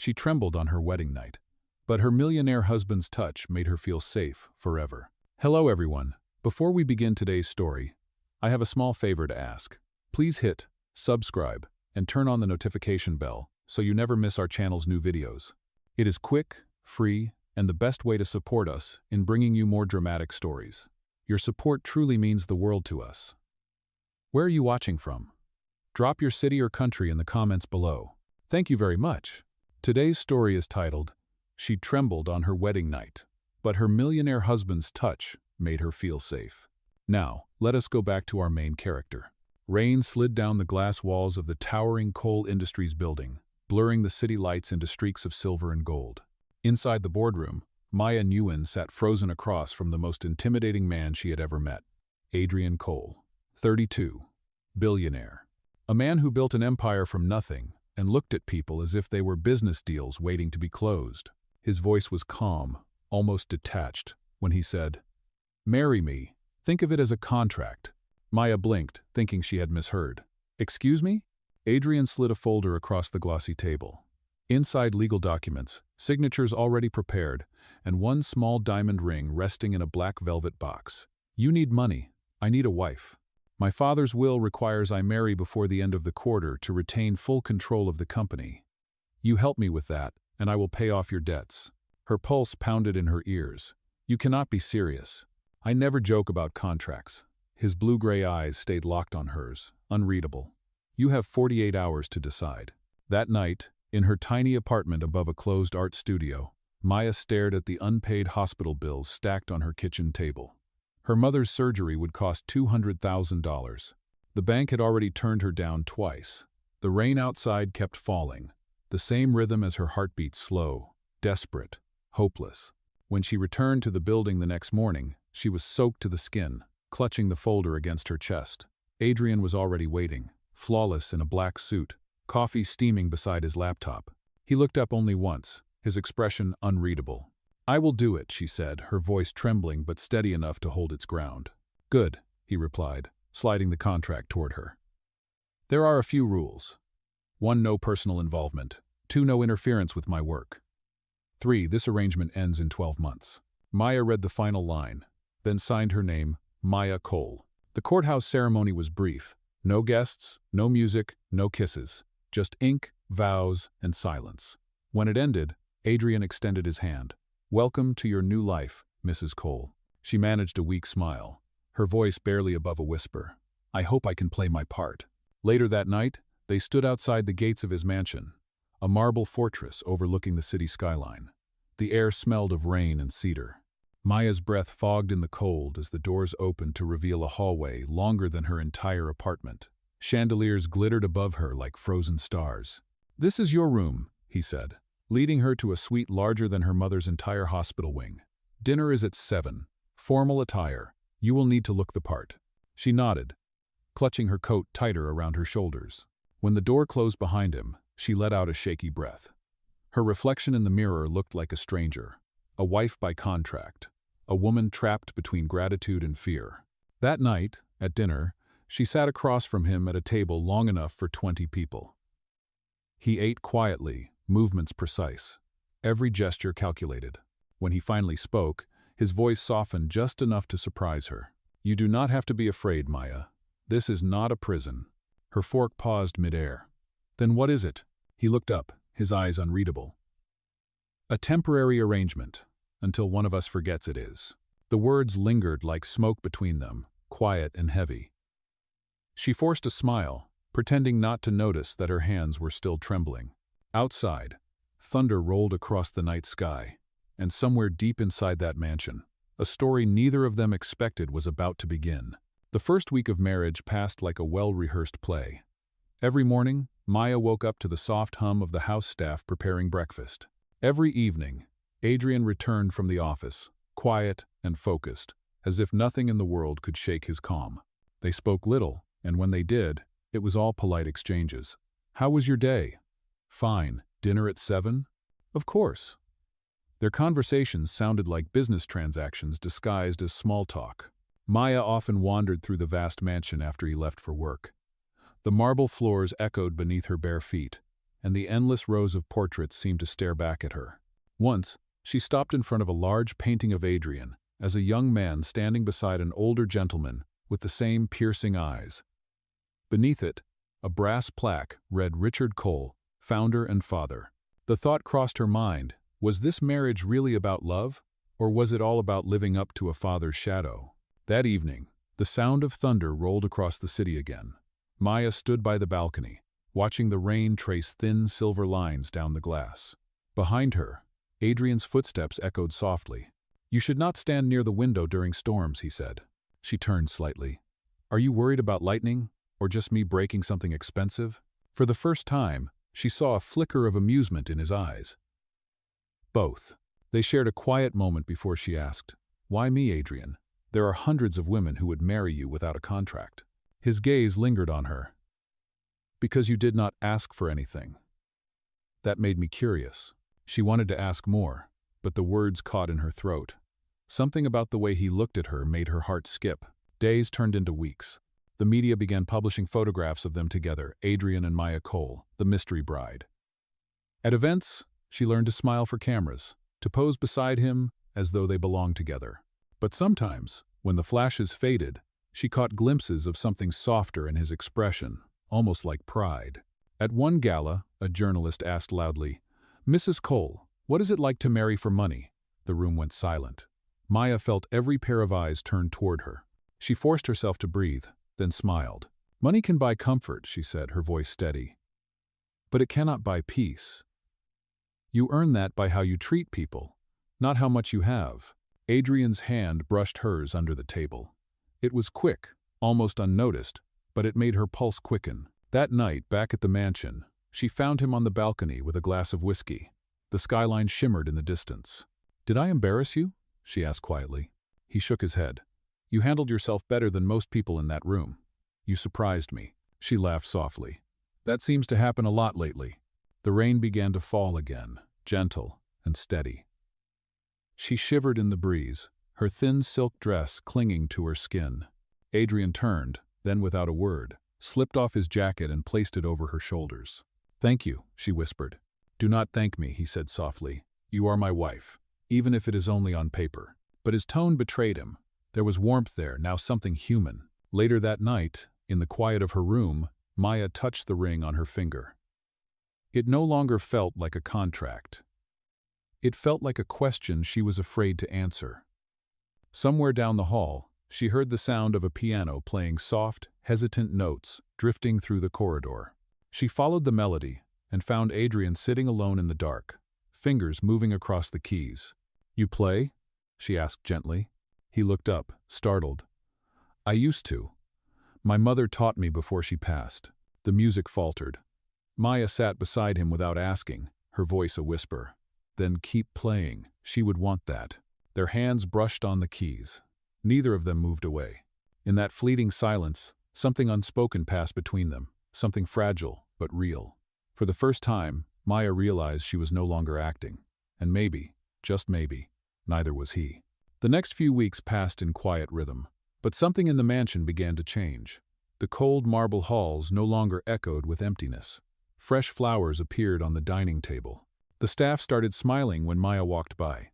She trembled on her wedding night, but her millionaire husband's touch made her feel safe forever. Hello everyone. Before we begin today's story, I have a small favor to ask. Please hit subscribe and turn on the notification bell so you never miss our channel's new videos. It is quick, free, and the best way to support us in bringing you more dramatic stories. Your support truly means the world to us. Where are you watching from? Drop your city or country in the comments below. Thank you very much. Today's story is titled, She Trembled on Her Wedding Night, but Her Millionaire Husband's Touch Made Her Feel Safe. Now, let us go back to our main character. Rain slid down the glass walls of the towering Cole Industries building, blurring the city lights into streaks of silver and gold. Inside the boardroom, Nguyen sat frozen across from the most intimidating man she had ever met, Adrian Cole, 32, billionaire. A man who built an empire from nothing and looked at people as if they were business deals waiting to be closed. His voice was calm, almost detached, when he said, "Marry me. Think of it as a contract." Maya blinked, thinking she had misheard. "Excuse me?" Adrian slid a folder across the glossy table. Inside legal documents, signatures already prepared, and one small diamond ring resting in a black velvet box. "You need money. I need a wife. My father's will requires I marry before the end of the quarter to retain full control of the company. You help me with that, and I will pay off your debts." Her pulse pounded in her ears. "You cannot be serious. I never joke about contracts." His blue-gray eyes stayed locked on hers, unreadable. "You have 48 hours to decide." That night, in her tiny apartment above a closed art studio, Maya stared at the unpaid hospital bills stacked on her kitchen table. Her mother's surgery would cost $200,000. The bank had already turned her down twice. The rain outside kept falling, the same rhythm as her heartbeat, slow, desperate, hopeless. When she returned to the building the next morning, she was soaked to the skin, clutching the folder against her chest. Adrian was already waiting, flawless in a black suit, coffee steaming beside his laptop. He looked up only once, his expression unreadable. "I will do it," she said, her voice trembling but steady enough to hold its ground. "Good," he replied, sliding the contract toward her. "There are a few rules. 1. No personal involvement. 2. No interference with my work. 3. This arrangement ends in 12 months. Maya read the final line, then signed her name, Maya Cole. The courthouse ceremony was brief. No guests, no music, no kisses. Just ink, vows, and silence. When it ended, Adrian extended his hand. "Welcome to your new life, Mrs. Cole." She managed a weak smile, her voice barely above a whisper. "I hope I can play my part." Later that night, they stood outside the gates of his mansion, a marble fortress overlooking the city skyline. The air smelled of rain and cedar. Maya's breath fogged in the cold as the doors opened to reveal a hallway longer than her entire apartment. Chandeliers glittered above her like frozen stars. "This is your room," he said, leading her to a suite larger than her mother's entire hospital wing. "Dinner is at 7. Formal attire. You will need to look the part." She nodded, clutching her coat tighter around her shoulders. When the door closed behind him, she let out a shaky breath. Her reflection in the mirror looked like a stranger, a wife by contract, a woman trapped between gratitude and fear. That night, at dinner, she sat across from him at a table long enough for 20 people. He ate quietly, movements precise, every gesture calculated. When he finally spoke, his voice softened just enough to surprise her. "You do not have to be afraid, Maya. This is not a prison." Her fork paused midair. "Then what is it?" He looked up, his eyes unreadable. "A temporary arrangement, until one of us forgets it is." The words lingered like smoke between them, quiet and heavy. She forced a smile, pretending not to notice that her hands were still trembling. Outside, thunder rolled across the night sky, and somewhere deep inside that mansion, a story neither of them expected was about to begin. The first week of marriage passed like a well-rehearsed play. Every morning, Maya woke up to the soft hum of the house staff preparing breakfast. Every evening, Adrian returned from the office, quiet and focused, as if nothing in the world could shake his calm. They spoke little, and when they did, it was all polite exchanges. "How was your day?" "Fine. Dinner at 7? "Of course." Their conversations sounded like business transactions disguised as small talk. Maya often wandered through the vast mansion after he left for work. The marble floors echoed beneath her bare feet, and the endless rows of portraits seemed to stare back at her. Once, she stopped in front of a large painting of Adrian, as a young man standing beside an older gentleman with the same piercing eyes. Beneath it, a brass plaque read Richard Cole, founder and father. The thought crossed her mind, was this marriage really about love, or was it all about living up to a father's shadow? That evening, the sound of thunder rolled across the city again. Maya stood by the balcony, watching the rain trace thin silver lines down the glass. Behind her, Adrian's footsteps echoed softly. "You should not stand near the window during storms," he said. She turned slightly. "Are you worried about lightning, or just me breaking something expensive?" For the first time, she saw a flicker of amusement in his eyes. Both. They shared a quiet moment before she asked, "Why me, Adrian? There are hundreds of women who would marry you without a contract." His gaze lingered on her. "Because you did not ask for anything." That made me curious. She wanted to ask more, but the words caught in her throat. Something about the way he looked at her made her heart skip. Days turned into weeks. The media began publishing photographs of them together, Adrian and Maya Cole, the mystery bride. At events, she learned to smile for cameras, to pose beside him as though they belonged together. But sometimes, when the flashes faded, she caught glimpses of something softer in his expression, almost like pride. At one gala, a journalist asked loudly, "Mrs. Cole, what is it like to marry for money?" The room went silent. Maya felt every pair of eyes turned toward her. She forced herself to breathe, then smiled. "Money can buy comfort," she said, her voice steady. "But it cannot buy peace. You earn that by how you treat people, not how much you have." Adrian's hand brushed hers under the table. It was quick, almost unnoticed, but it made her pulse quicken. That night, back at the mansion, she found him on the balcony with a glass of whiskey. The skyline shimmered in the distance. "Did I embarrass you?" she asked quietly. He shook his head. "You handled yourself better than most people in that room. You surprised me." She laughed softly. "That seems to happen a lot lately." The rain began to fall again, gentle and steady. She shivered in the breeze, her thin silk dress clinging to her skin. Adrian turned, then without a word, slipped off his jacket and placed it over her shoulders. "Thank you," she whispered. "Do not thank me," he said softly. "You are my wife, even if it is only on paper." But his tone betrayed him. There was warmth there, now something human. Later that night, in the quiet of her room, Maya touched the ring on her finger. It no longer felt like a contract. It felt like a question she was afraid to answer. Somewhere down the hall, she heard the sound of a piano playing soft, hesitant notes drifting through the corridor. She followed the melody and found Adrian sitting alone in the dark, fingers moving across the keys. "You play?" she asked gently. He looked up, startled. "I used to. My mother taught me before she passed." The music faltered. Maya sat beside him without asking, her voice a whisper. "Then keep playing. She would want that." Their hands brushed on the keys. Neither of them moved away. In that fleeting silence, something unspoken passed between them, something fragile but real. For the first time, Maya realized she was no longer acting. And maybe, just maybe, neither was he. The next few weeks passed in quiet rhythm. But something in the mansion began to change. The cold marble halls no longer echoed with emptiness. Fresh flowers appeared on the dining table. The staff started smiling when Maya walked by.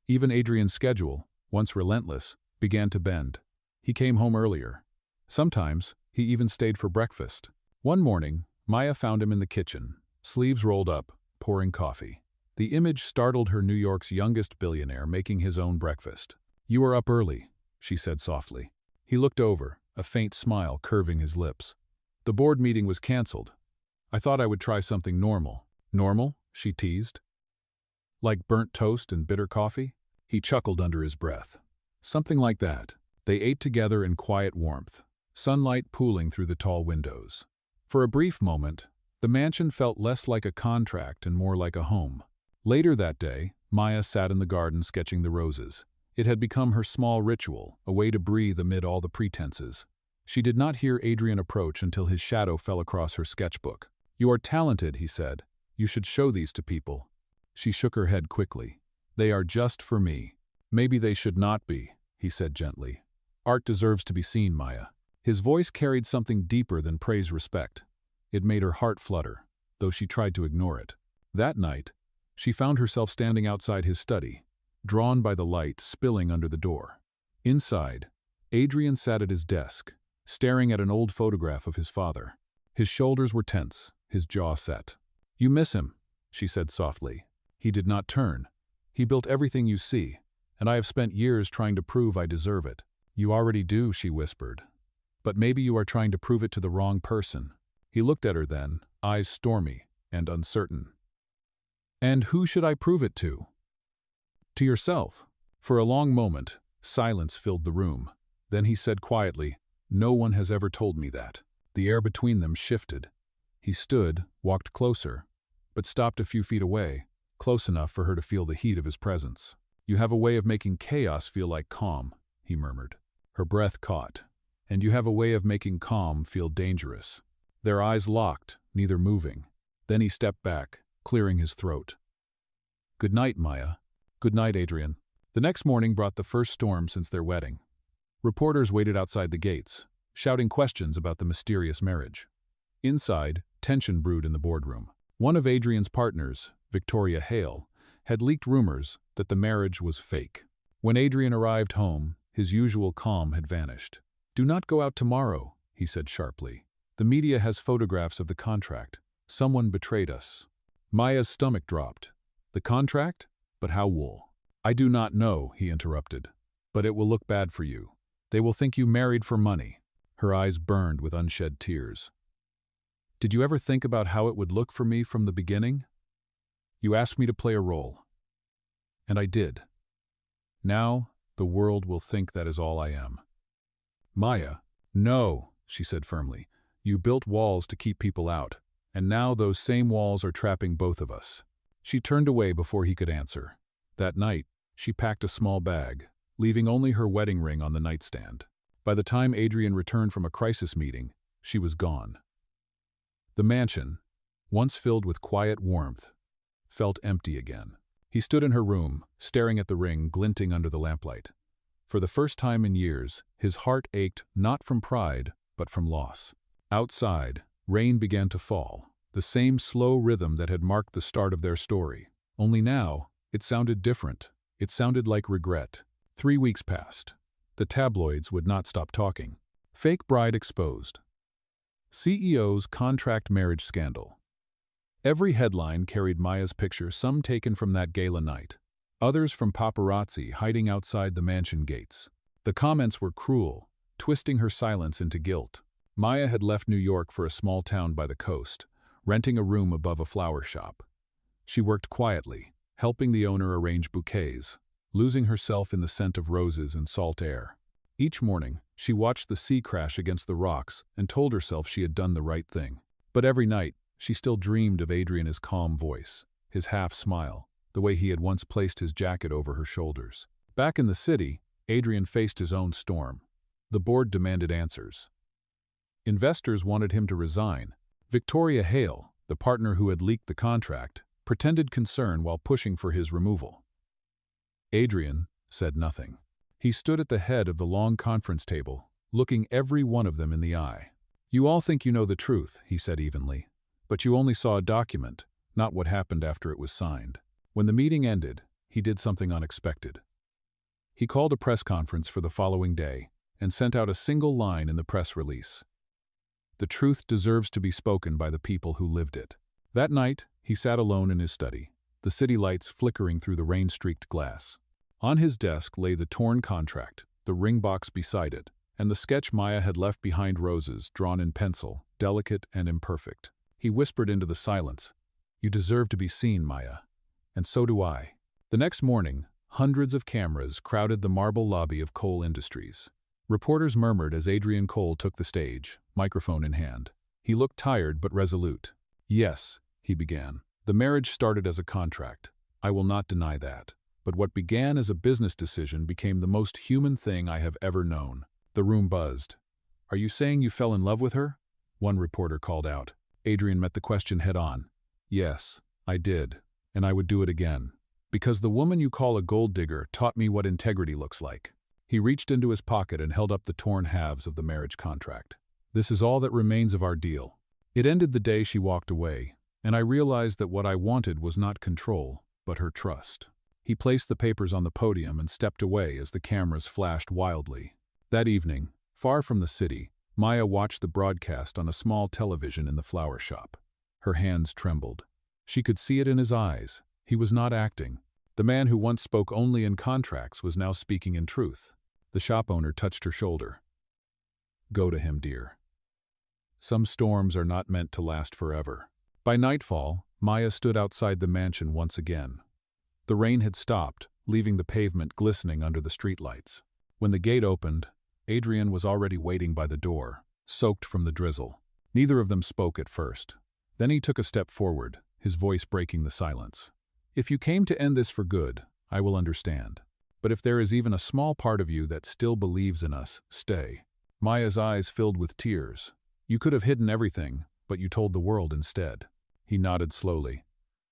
Even Adrian's schedule, once relentless, began to bend. He came home earlier. Sometimes, he even stayed for breakfast. One morning, Maya found him in the kitchen, sleeves rolled up, pouring coffee. The image startled her. New York's youngest billionaire making his own breakfast. "You are up early," she said softly. He looked over, a faint smile curving his lips. "The board meeting was canceled. I thought I would try something normal." "Normal?" she teased. "Like burnt toast and bitter coffee?" He chuckled under his breath. "Something like that." They ate together in quiet warmth, sunlight pooling through the tall windows. For a brief moment, the mansion felt less like a contract and more like a home. Later that day, Maya sat in the garden sketching the roses. It had become her small ritual, a way to breathe amid all the pretenses. She did not hear Adrian approach until his shadow fell across her sketchbook. "You are talented," he said. "You should show these to people." She shook her head quickly. "They are just for me." "Maybe they should not be," he said gently. "Art deserves to be seen, Maya." His voice carried something deeper than praise respect. It made her heart flutter. though she tried to ignore it. That night, she found herself standing outside his study, drawn by the light spilling under the door. Inside, Adrian sat at his desk, staring at an old photograph of his father. His shoulders were tense, his jaw set. "You miss him," she said softly. "He did not turn. He built everything you see, and I have spent years trying to prove I deserve it." "You already do," she whispered. "But maybe you are trying to prove it to the wrong person." He looked at her then, eyes stormy and uncertain. "And who should I prove it to?" "To yourself." For a long moment, silence filled the room. Then he said quietly, "No one has ever told me that." The air between them shifted. He stood, walked closer, but stopped a few feet away, close enough for her to feel the heat of his presence. "You have a way of making chaos feel like calm," he murmured. Her breath caught. "And you have a way of making calm feel dangerous." Their eyes locked, neither moving. Then he stepped back, clearing his throat. "Good night, Maya." "Good night, Adrian." The next morning brought the first storm since their wedding. Reporters waited outside the gates, shouting questions about the mysterious marriage. Inside, tension brewed in the boardroom. One of Adrian's partners, Victoria Hale, had leaked rumors that the marriage was fake. When Adrian arrived home, his usual calm had vanished. "Do not go out tomorrow," he said sharply. "The media has photographs of the contract. Someone betrayed us." Maya's stomach dropped. "The contract? But how wool?" "I do not know," he interrupted. "But it will look bad for you. They will think you married for money." Her eyes burned with unshed tears. "Did you ever think about how it would look for me from the beginning? You asked me to play a role. And I did. Now, the world will think that is all I am." "Maya." "No," she said firmly. "You built walls to keep people out, and now those same walls are trapping both of us." She turned away before he could answer. That night, she packed a small bag, leaving only her wedding ring on the nightstand. By the time Adrian returned from a crisis meeting, she was gone. The mansion, once filled with quiet warmth, felt empty again. He stood in her room, staring at the ring glinting under the lamplight. For the first time in years, his heart ached not from pride, but from loss. Outside, rain began to fall, the same slow rhythm that had marked the start of their story. Only now, it sounded different. It sounded like regret. 3 weeks passed. The tabloids would not stop talking. Fake bride exposed. CEO's contract marriage scandal. Every headline carried Maya's picture, some taken from that gala night, others from paparazzi hiding outside the mansion gates. The comments were cruel, twisting her silence into guilt. Maya had left New York for a small town by the coast, renting a room above a flower shop. She worked quietly, helping the owner arrange bouquets, losing herself in the scent of roses and salt air. Each morning, she watched the sea crash against the rocks and told herself she had done the right thing. But every night, she still dreamed of Adrian's calm voice, his half-smile, the way he had once placed his jacket over her shoulders. Back in the city, Adrian faced his own storm. The board demanded answers. Investors wanted him to resign. Victoria Hale, the partner who had leaked the contract, pretended concern while pushing for his removal. Adrian said nothing. He stood at the head of the long conference table, looking every one of them in the eye. "You all think you know the truth," he said evenly, "but you only saw a document, not what happened after it was signed." When the meeting ended, he did something unexpected. He called a press conference for the following day and sent out a single line in the press release. "The truth deserves to be spoken by the people who lived it." That night, he sat alone in his study, the city lights flickering through the rain-streaked glass. On his desk lay the torn contract, the ring box beside it, and the sketch Maya had left behind, roses drawn in pencil, delicate and imperfect. He whispered into the silence, "You deserve to be seen, Maya. And so do I." The next morning, hundreds of cameras crowded the marble lobby of Cole Industries. Reporters murmured as Adrian Cole took the stage, microphone in hand. He looked tired but resolute. "Yes," he began. "The marriage started as a contract. I will not deny that. But what began as a business decision became the most human thing I have ever known." The room buzzed. "Are you saying you fell in love with her?" one reporter called out. Adrian met the question head-on. "Yes, I did, and I would do it again. Because the woman you call a gold digger taught me what integrity looks like." He reached into his pocket and held up the torn halves of the marriage contract. "This is all that remains of our deal." It ended the day she walked away, and I realized that what I wanted was not control, but her trust. He placed the papers on the podium and stepped away as the cameras flashed wildly. That evening, far from the city, Maya watched the broadcast on a small television in the flower shop. Her hands trembled. She could see it in his eyes. He was not acting. The man who once spoke only in contracts was now speaking in truth. The shop owner touched her shoulder. "Go to him, dear. Some storms are not meant to last forever." By nightfall, Maya stood outside the mansion once again. The rain had stopped, leaving the pavement glistening under the streetlights. When the gate opened, Adrian was already waiting by the door, soaked from the drizzle. Neither of them spoke at first. Then he took a step forward, his voice breaking the silence. "If you came to end this for good, I will understand. But if there is even a small part of you that still believes in us, stay." Maya's eyes filled with tears. "You could have hidden everything, but you told the world instead." He nodded slowly.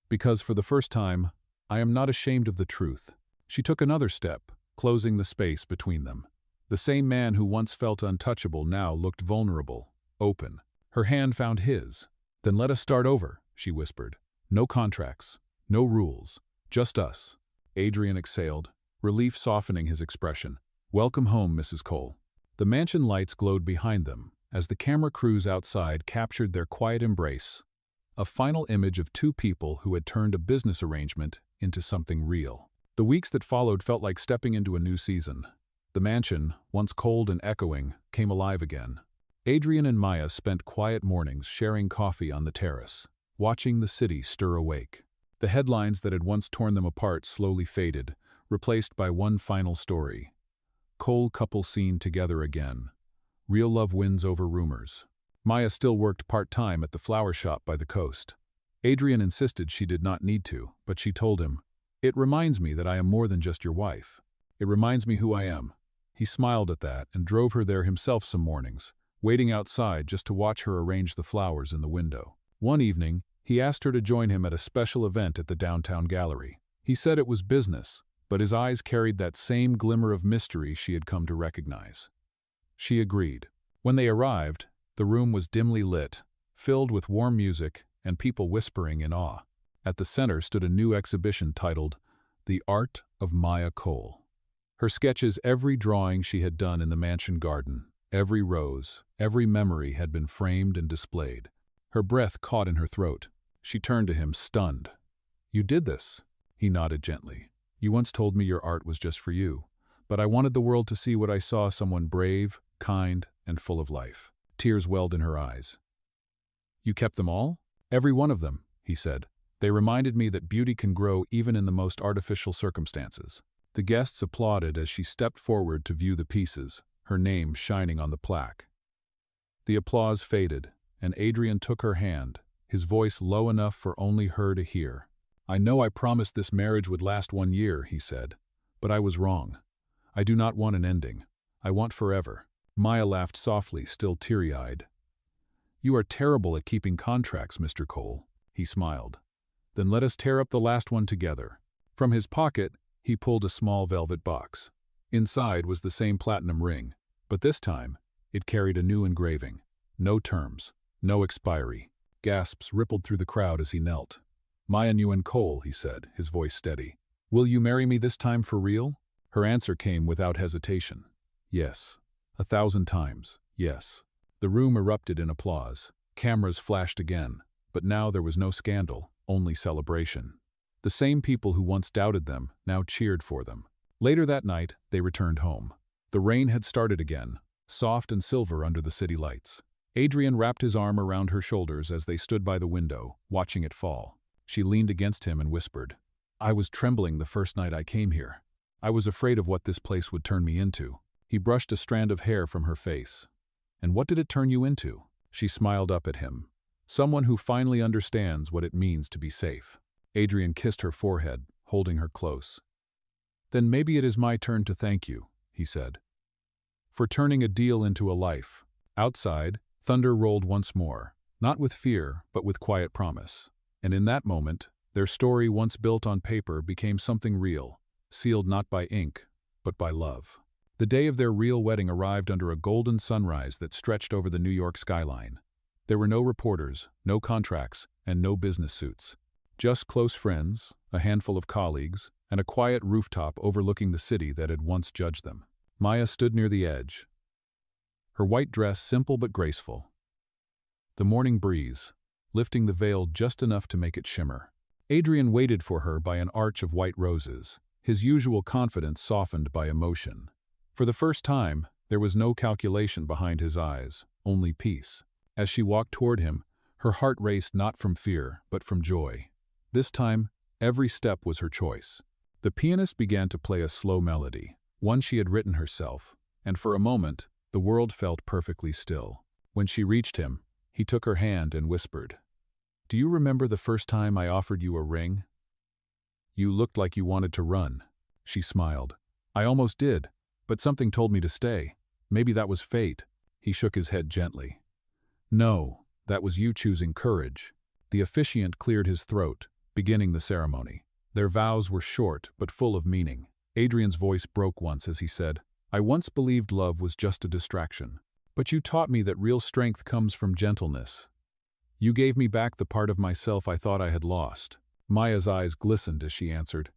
"Because for the first time, I am not ashamed of the truth." She took another step, closing the space between them. The same man who once felt untouchable now looked vulnerable, open. Her hand found his. "Then let us start over," she whispered. "No contracts, no rules, just us." Adrian exhaled, relief softening his expression. "Welcome home, Mrs. Cole." The mansion lights glowed behind them as the camera crews outside captured their quiet embrace, a final image of two people who had turned a business arrangement into something real. The weeks that followed felt like stepping into a new season. The mansion, once cold and echoing, came alive again. Adrian and Maya spent quiet mornings sharing coffee on the terrace, watching the city stir awake. The headlines that had once torn them apart slowly faded, replaced by one final story. Cole couple seen together again. Real love wins over rumors. Maya still worked part-time at the flower shop by the coast. Adrian insisted she did not need to, but she told him, "It reminds me that I am more than just your wife. It reminds me who I am." He smiled at that and drove her there himself some mornings, waiting outside just to watch her arrange the flowers in the window. One evening, he asked her to join him at a special event at the downtown gallery. He said it was business, but his eyes carried that same glimmer of mystery she had come to recognize. She agreed. When they arrived, the room was dimly lit, filled with warm music and people whispering in awe. At the center stood a new exhibition titled The Art of Maya Cole. Her sketches, every drawing she had done in the mansion garden, every rose, every memory had been framed and displayed. Her breath caught in her throat. She turned to him, stunned. "You did this?" He nodded gently. "You once told me your art was just for you, but I wanted the world to see what I saw, someone brave, kind, and full of life." Tears welled in her eyes. "You kept them all?" "Every one of them," he said. "They reminded me that beauty can grow even in the most artificial circumstances." The guests applauded as she stepped forward to view the pieces, her name shining on the plaque. The applause faded, and Adrian took her hand, his voice low enough for only her to hear. "I know I promised this marriage would last 1 year," he said, "but I was wrong. I do not want an ending. I want forever." Maya laughed softly, still teary-eyed. "You are terrible at keeping contracts, Mr. Cole," he smiled. "Then let us tear up the last one together." From his pocket, he pulled a small velvet box. Inside was the same platinum ring, but this time, it carried a new engraving. No terms, no expiry. Gasps rippled through the crowd as he knelt. "Maya Nguyen Cole," he said, his voice steady. "Will you marry me this time for real?" Her answer came without hesitation. "Yes. 1,000 times, yes." The room erupted in applause. Cameras flashed again, but now there was no scandal, only celebration. The same people who once doubted them now cheered for them. Later that night, they returned home. The rain had started again, soft and silver under the city lights. Adrian wrapped his arm around her shoulders as they stood by the window, watching it fall. She leaned against him and whispered, "I was trembling the first night I came here. I was afraid of what this place would turn me into." He brushed a strand of hair from her face. "And what did it turn you into?" She smiled up at him. "Someone who finally understands what it means to be safe." Adrian kissed her forehead, holding her close. "Then maybe it is my turn to thank you," he said, "for turning a deal into a life." Outside, thunder rolled once more, not with fear, but with quiet promise. And in that moment, their story, once built on paper, became something real, sealed not by ink, but by love. The day of their real wedding arrived under a golden sunrise that stretched over the New York skyline. There were no reporters, no contracts, and no business suits. Just close friends, a handful of colleagues, and a quiet rooftop overlooking the city that had once judged them. Maya stood near the edge, her white dress simple but graceful. The morning breeze, lifting the veil just enough to make it shimmer. Adrian waited for her by an arch of white roses, his usual confidence softened by emotion. For the first time, there was no calculation behind his eyes, only peace. As she walked toward him, her heart raced not from fear, but from joy. This time, every step was her choice. The pianist began to play a slow melody, one she had written herself, and for a moment, the world felt perfectly still. When she reached him, he took her hand and whispered, "Do you remember the first time I offered you a ring? You looked like you wanted to run." She smiled. "I almost did, but something told me to stay. Maybe that was fate." He shook his head gently. "No, that was you choosing courage." The officiant cleared his throat, beginning the ceremony. Their vows were short but full of meaning. Adrian's voice broke once as he said, "I once believed love was just a distraction. But you taught me that real strength comes from gentleness. You gave me back the part of myself I thought I had lost." Maya's eyes glistened as she answered,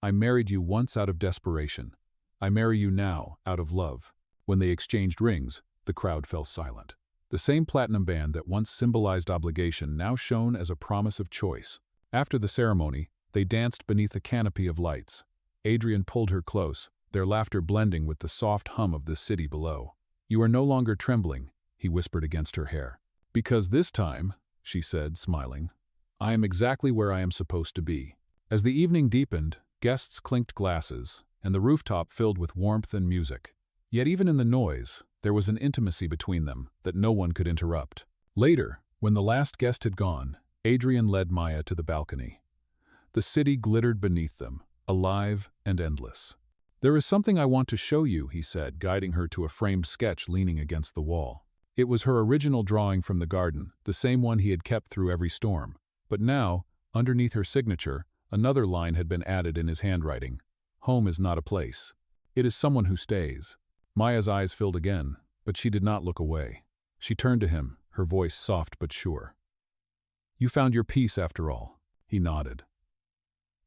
"I married you once out of desperation. I marry you now out of love." When they exchanged rings, the crowd fell silent. The same platinum band that once symbolized obligation now shone as a promise of choice. After the ceremony, they danced beneath a canopy of lights. Adrian pulled her close, their laughter blending with the soft hum of the city below. "You are no longer trembling," he whispered against her hair. "Because this time," she said, smiling, "I am exactly where I am supposed to be." As the evening deepened, guests clinked glasses, and the rooftop filled with warmth and music. Yet even in the noise, there was an intimacy between them that no one could interrupt. Later, when the last guest had gone, Adrian led Maya to the balcony. The city glittered beneath them, alive and endless. "There is something I want to show you," he said, guiding her to a framed sketch leaning against the wall. It was her original drawing from the garden, the same one he had kept through every storm. But now, underneath her signature, another line had been added in his handwriting. "Home is not a place. It is someone who stays." Maya's eyes filled again, but she did not look away. She turned to him, her voice soft but sure. "You found your peace after all," he nodded.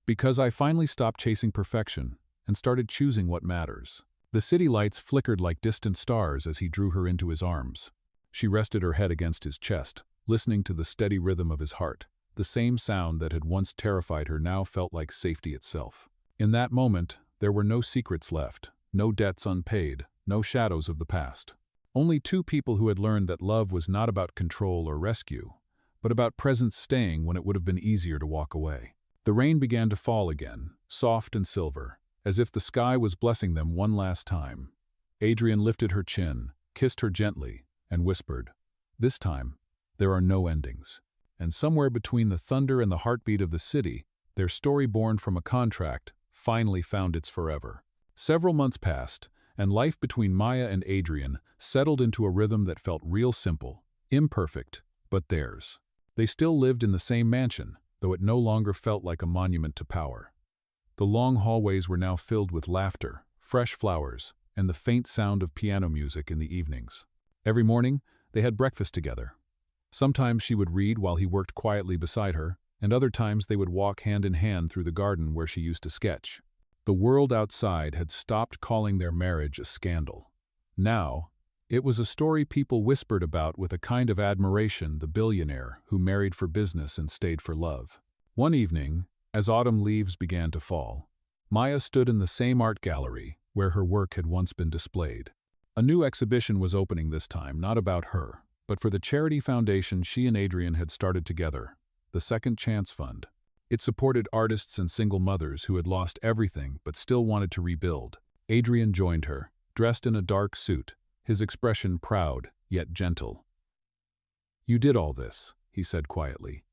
"Because I finally stopped chasing perfection and started choosing what matters." The city lights flickered like distant stars as he drew her into his arms. She rested her head against his chest, listening to the steady rhythm of his heart. The same sound that had once terrified her now felt like safety itself. In that moment, there were no secrets left, no debts unpaid, no shadows of the past. Only two people who had learned that love was not about control or rescue, but about presence staying when it would have been easier to walk away. The rain began to fall again, soft and silver, as if the sky was blessing them one last time. Adrian lifted her chin, kissed her gently, and whispered, "This time, there are no endings." And somewhere between the thunder and the heartbeat of the city, their story born from a contract finally found its forever. Several months passed, and life between Maya and Adrian settled into a rhythm that felt real simple, imperfect, but theirs. They still lived in the same mansion, though it no longer felt like a monument to power. The long hallways were now filled with laughter, fresh flowers, and the faint sound of piano music in the evenings. Every morning, they had breakfast together. Sometimes she would read while he worked quietly beside her, and other times they would walk hand in hand through the garden where she used to sketch. The world outside had stopped calling their marriage a scandal. Now, it was a story people whispered about with a kind of admiration, the billionaire who married for business and stayed for love. One evening, as autumn leaves began to fall, Maya stood in the same art gallery where her work had once been displayed. A new exhibition was opening this time, not about her, but for the charity foundation she and Adrian had started together, the Second Chance Fund. It supported artists and single mothers who had lost everything but still wanted to rebuild. Adrian joined her, dressed in a dark suit, his expression proud yet gentle. "You did all this," he said quietly.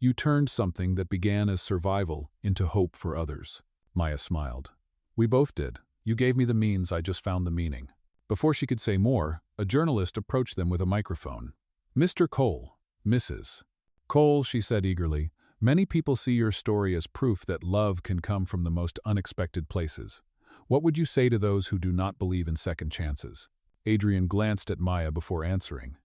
"You turned something that began as survival into hope for others." Maya smiled. "We both did. You gave me the means, I just found the meaning." Before she could say more, a journalist approached them with a microphone. "Mr. Cole, Mrs. Cole," she said eagerly, "many people see your story as proof that love can come from the most unexpected places. What would you say to those who do not believe in second chances?" Adrian glanced at Maya before answering.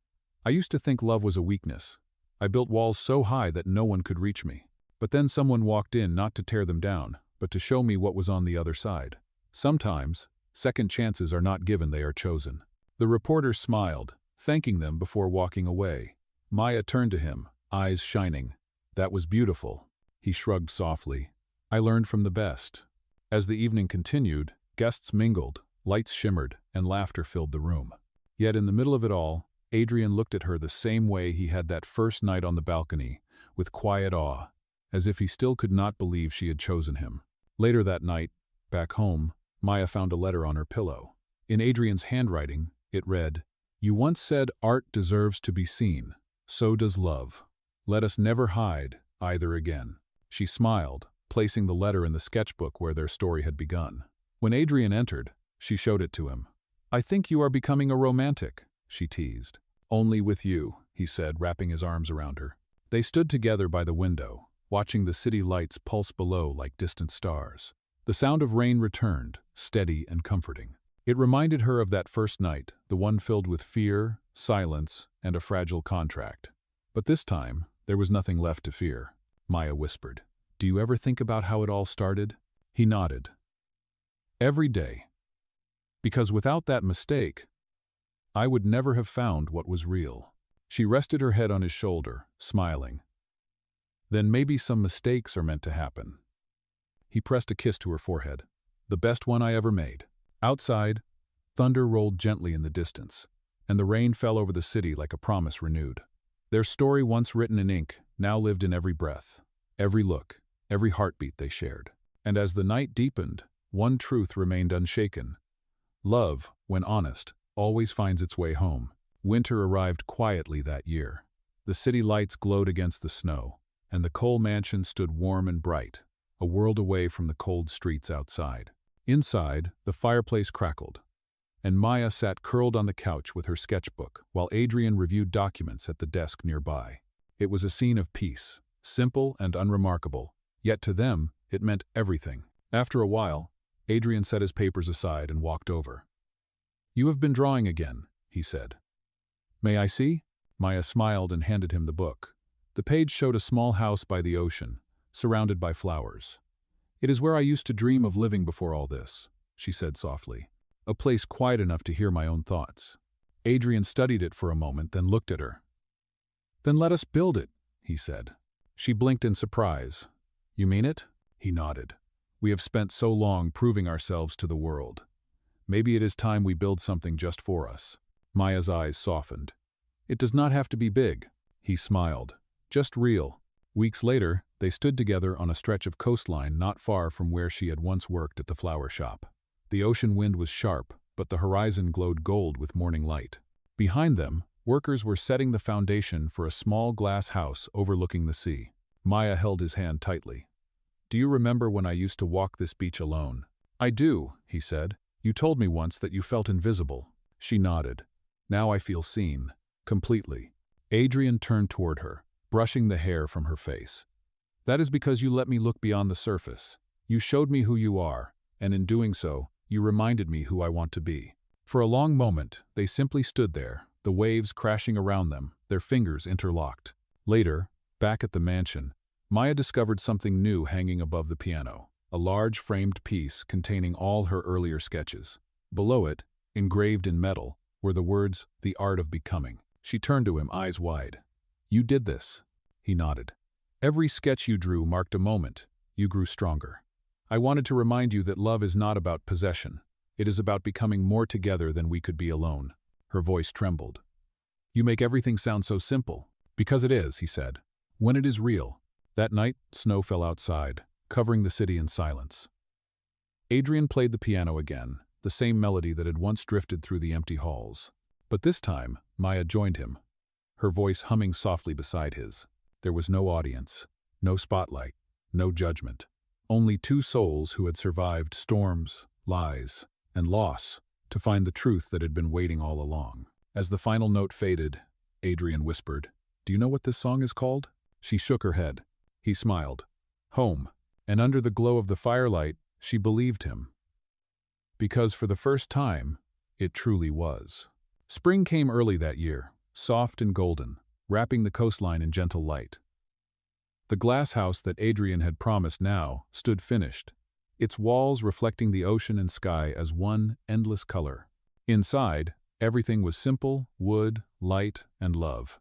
"I used to think love was a weakness. I built walls so high that no one could reach me. But then someone walked in not to tear them down, but to show me what was on the other side. Sometimes, second chances are not given, they are chosen. The reporter smiled, thanking them before walking away. Maya turned to him, eyes shining. That was beautiful. He shrugged softly. I learned from the best. As the evening continued, guests mingled, lights shimmered, and laughter filled the room. Yet in the middle of it all, Adrian looked at her the same way he had that first night on the balcony, with quiet awe, as if he still could not believe she had chosen him. Later that night, back home, Maya found a letter on her pillow. In Adrian's handwriting, it read, "You once said art deserves to be seen. So does love. Let us never hide either again." She smiled, placing the letter in the sketchbook where their story had begun. When Adrian entered, she showed it to him. "I think you are becoming a romantic," she teased. "Only with you," he said, wrapping his arms around her. They stood together by the window, watching the city lights pulse below like distant stars. The sound of rain returned, steady and comforting. It reminded her of that first night, the one filled with fear, silence, and a fragile contract. But this time, there was nothing left to fear. Maya whispered, "Do you ever think about how it all started?" He nodded. "Every day. Because without that mistake, I would never have found what was real." She rested her head on his shoulder, smiling. "Then maybe some mistakes are meant to happen." He pressed a kiss to her forehead. "The best one I ever made." Outside, thunder rolled gently in the distance, and the rain fell over the city like a promise renewed. Their story, once written in ink, now lived in every breath, every look, every heartbeat they shared. And as the night deepened, one truth remained unshaken. Love, when honest, always finds its way home. Winter arrived quietly that year. The city lights glowed against the snow, and the Cole mansion stood warm and bright, a world away from the cold streets outside. Inside, the fireplace crackled, and Maya sat curled on the couch with her sketchbook, while Adrian reviewed documents at the desk nearby. It was a scene of peace, simple and unremarkable, yet to them, it meant everything. After a while, Adrian set his papers aside and walked over. "You have been drawing again," he said. "May I see?" Maya smiled and handed him the book. The page showed a small house by the ocean, surrounded by flowers. "It is where I used to dream of living before all this," she said softly. "A place quiet enough to hear my own thoughts." Adrian studied it for a moment, then looked at her. "Then let us build it," he said. She blinked in surprise. "You mean it?" He nodded. "We have spent so long proving ourselves to the world. Maybe it is time we build something just for us." Maya's eyes softened. "It does not have to be big." He smiled. "Just real." Weeks later, they stood together on a stretch of coastline not far from where she had once worked at the flower shop. The ocean wind was sharp, but the horizon glowed gold with morning light. Behind them, workers were setting the foundation for a small glass house overlooking the sea. Maya held his hand tightly. "Do you remember when I used to walk this beach alone?" "I do," he said. "You told me once that you felt invisible." She nodded. "Now I feel seen. Completely." Adrian turned toward her, brushing the hair from her face. "That is because you let me look beyond the surface. You showed me who you are, and in doing so, you reminded me who I want to be." For a long moment, they simply stood there, the waves crashing around them, their fingers interlocked. Later, back at the mansion, Maya discovered something new hanging above the piano, a large framed piece containing all her earlier sketches. Below it, engraved in metal, were the words, "The Art of Becoming." She turned to him, eyes wide. "You did this." He nodded. "Every sketch you drew marked a moment. You grew stronger. I wanted to remind you that love is not about possession. It is about becoming more together than we could be alone." Her voice trembled. "You make everything sound so simple." "Because it is," he said. "When it is real." That night, snow fell outside, covering the city in silence. Adrian played the piano again, the same melody that had once drifted through the empty halls. But this time, Maya joined him, her voice humming softly beside his. There was no audience, no spotlight, no judgment. Only two souls who had survived storms, lies, and loss to find the truth that had been waiting all along. As the final note faded, Adrian whispered, "Do you know what this song is called?" She shook her head. He smiled. "Home." And under the glow of the firelight, she believed him. Because for the first time, it truly was. Spring came early that year, soft and golden. wrapping the coastline in gentle light. The glass house that Adrian had promised now stood finished, its walls reflecting the ocean and sky as one endless color. Inside, everything was simple: wood, light, and love.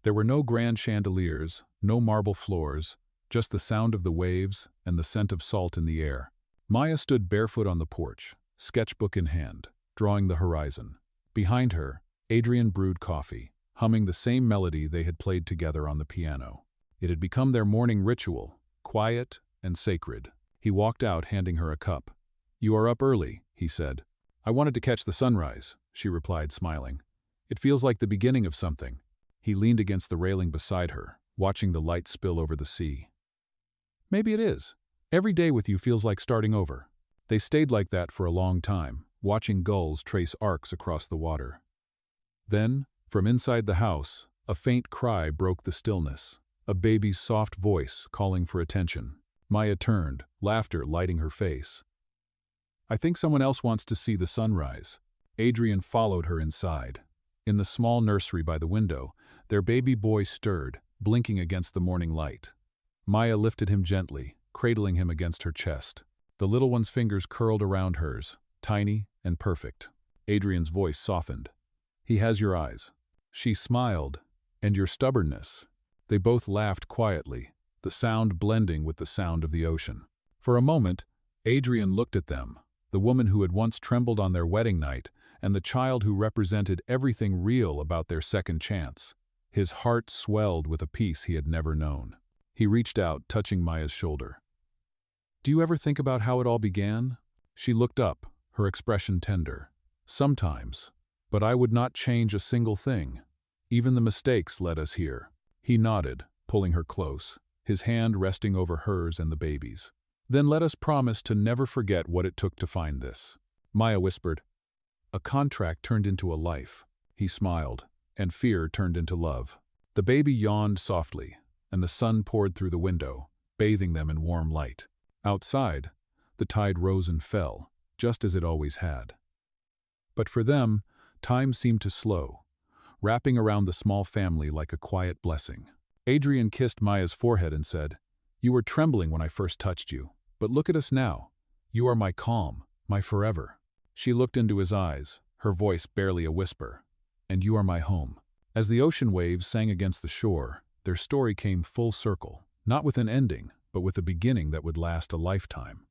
There were no grand chandeliers, no marble floors, just the sound of the waves and the scent of salt in the air. Maya stood barefoot on the porch, sketchbook in hand, drawing the horizon. Behind her, Adrian brewed coffee, humming the same melody they had played together on the piano. It had become their morning ritual, quiet and sacred. He walked out, handing her a cup. "You are up early," he said. "I wanted to catch the sunrise," she replied, smiling. "It feels like the beginning of something." He leaned against the railing beside her, watching the light spill over the sea. "Maybe it is. Every day with you feels like starting over." They stayed like that for a long time, watching gulls trace arcs across the water. Then, from inside the house, a faint cry broke the stillness, a baby's soft voice calling for attention. Maya turned, laughter lighting her face. "I think someone else wants to see the sunrise." Adrian followed her inside. In the small nursery by the window, their baby boy stirred, blinking against the morning light. Maya lifted him gently, cradling him against her chest. The little one's fingers curled around hers, tiny and perfect. Adrian's voice softened. "He has your eyes." She smiled. "And your stubbornness." They both laughed quietly, the sound blending with the sound of the ocean. For a moment, Adrian looked at them, the woman who had once trembled on their wedding night, and the child who represented everything real about their second chance. His heart swelled with a peace he had never known. He reached out, touching Maya's shoulder. "Do you ever think about how it all began?" She looked up, her expression tender. "Sometimes, but I would not change a single thing. Even the mistakes led us here." He nodded, pulling her close, his hand resting over hers and the baby's. "Then let us promise to never forget what it took to find this." Maya whispered. A contract turned into a life. He smiled, and fear turned into love. The baby yawned softly, and the sun poured through the window, bathing them in warm light. Outside, the tide rose and fell, just as it always had. But for them, time seemed to slow, wrapping around the small family like a quiet blessing. Adrian kissed Maya's forehead and said, "You were trembling when I first touched you, but look at us now. You are my calm, my forever." She looked into his eyes, her voice barely a whisper. "And you are my home." As the ocean waves sang against the shore, their story came full circle, not with an ending, but with a beginning that would last a lifetime.